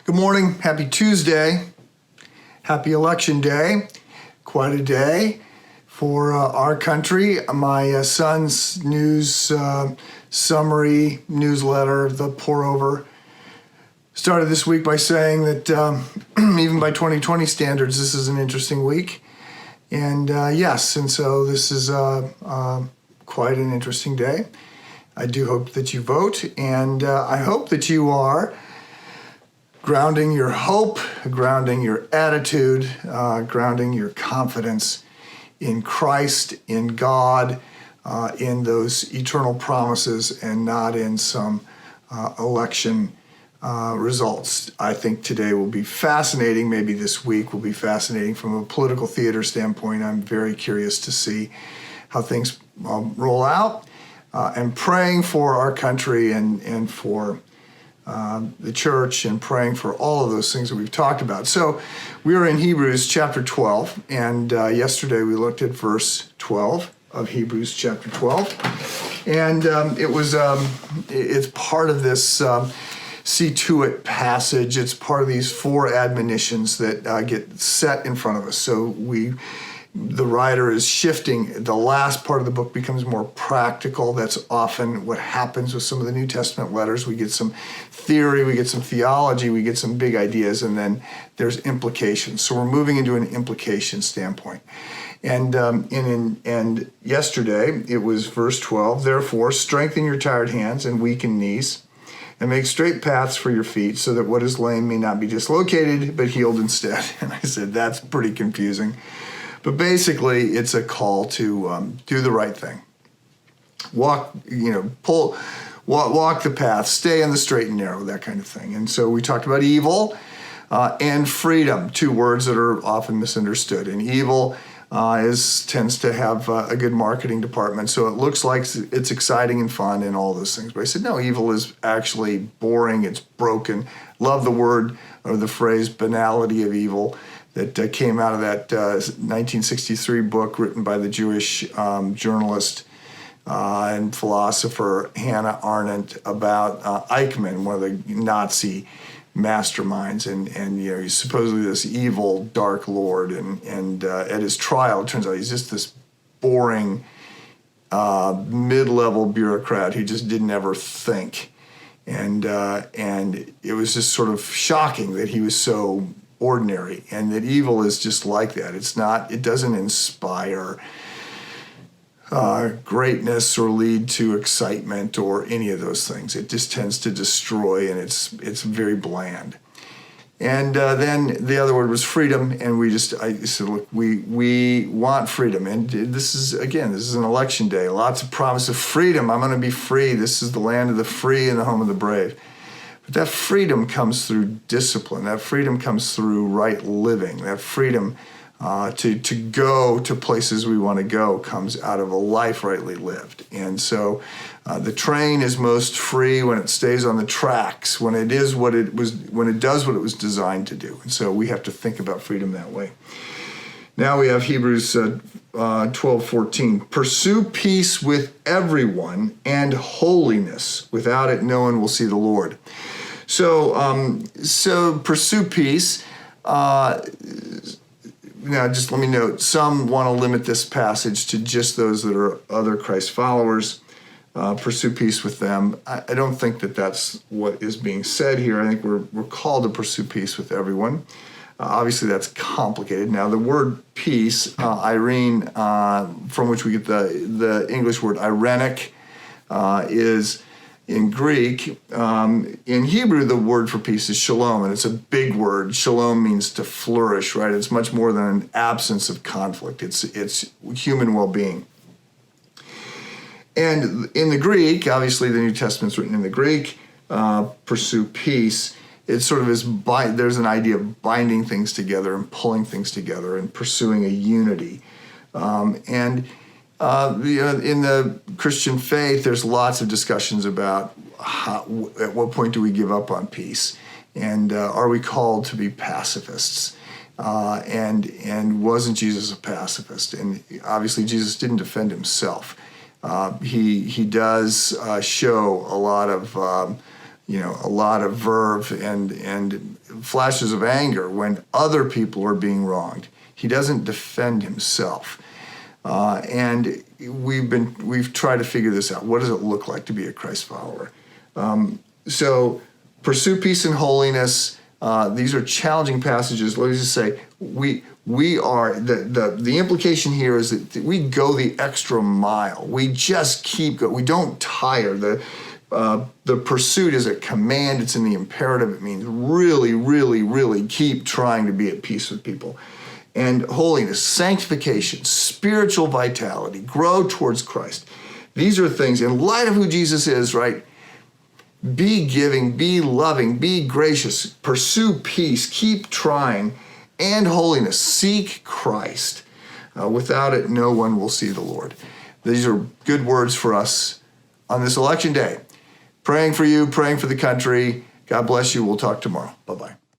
Good morning. Happy Tuesday. Happy Election Day. Quite a day for our country. My son's news summary newsletter, The Pour Over, started this week by saying that even by 2020 standards, this is an interesting week. And so this is quite an interesting day. I do hope that you vote, and I hope that you are grounding your hope, grounding your attitude, grounding your confidence in Christ, in God, in those eternal promises, and not in some election results. I think today will be fascinating. Maybe this week will be fascinating from a political theater standpoint. I'm very curious to see how things roll out, and praying for our country and for the church, and praying for all of those things that we've talked about. So we are in Hebrews chapter 12, and yesterday we looked at verse 12 of Hebrews chapter 12, and it's part of this see to it passage. It's part of these four admonitions that get set in front of us. So the writer is shifting. The last part of the book becomes more practical. That's often what happens with some of the New Testament letters. We get some theory, we get some theology, we get some big ideas, and then there's implications. So we're moving into an implication standpoint. And yesterday it was verse 12. Therefore, strengthen your tired hands and weakened knees, and make straight paths for your feet, so that what is lame may not be dislocated, but healed instead. And I said, that's pretty confusing. But basically, it's a call to do the right thing. Walk the path, stay on the straight and narrow, that kind of thing. And so we talked about evil and freedom, two words that are often misunderstood. And evil tends to have a good marketing department, so it looks like it's exciting and fun and all those things. But I said, no, evil is actually boring, it's broken. Love the word or the phrase banality of evil that came out of that 1963 book written by the Jewish journalist and philosopher Hannah Arendt about Eichmann, one of the Nazi masterminds, and he's supposedly this evil dark lord, and at his trial it turns out he's just this boring mid-level bureaucrat who just didn't ever think, and it was just sort of shocking that he was so ordinary, and that evil is just like that. It doesn't inspire greatness or lead to excitement or any of those things. It just tends to destroy, and it's very bland. And then the other word was freedom, and I said, look, we want freedom, and this is an election day. Lots of promise of freedom. I'm going to be free. This is the land of the free and the home of the brave. But that freedom comes through discipline. That freedom comes through right living. That freedom to go to places we want to go comes out of a life rightly lived. And so the train is most free when it stays on the tracks, when it does what it was designed to do. And so we have to think about freedom that way. Now we have Hebrews 12:14. Pursue peace with everyone and holiness. Without it, no one will see the Lord. So pursue peace. Now, just let me note, some want to limit this passage to just those that are other Christ followers. Pursue peace with them. I don't think that that's what is being said here. I think we're called to pursue peace with everyone. Obviously, that's complicated. Now, the word peace, Irene, from which we get the English word irenic, is in Greek. In Hebrew, the word for peace is shalom, and it's a big word. Shalom means to flourish, right? It's much more than an absence of conflict. It's human well-being. And in the Greek, obviously the New Testament's written in the Greek, pursue peace. It sort of is, there's an idea of binding things together and pulling things together and pursuing a unity. In the Christian faith, there's lots of discussions about at what point do we give up on peace, and are we called to be pacifists? And wasn't Jesus a pacifist? And obviously, Jesus didn't defend himself. He does show a lot of a lot of verve and flashes of anger when other people are being wronged. He doesn't defend himself. And we've tried to figure this out. What does it look like to be a Christ follower? So pursue peace and holiness. These are challenging passages. Let me just say, we are the implication here is that we go the extra mile. We just keep going. We don't tire. The pursuit is a command. It's in the imperative. It means really, really, really keep trying to be at peace with people. And holiness, sanctification, spiritual vitality, grow towards Christ. These are things in light of who Jesus is, right? Be giving, be loving, be gracious, pursue peace, keep trying, and holiness. Seek Christ. Without it, no one will see the Lord. These are good words for us on this election day. Praying for you, praying for the country. God bless you. We'll talk tomorrow. Bye-bye.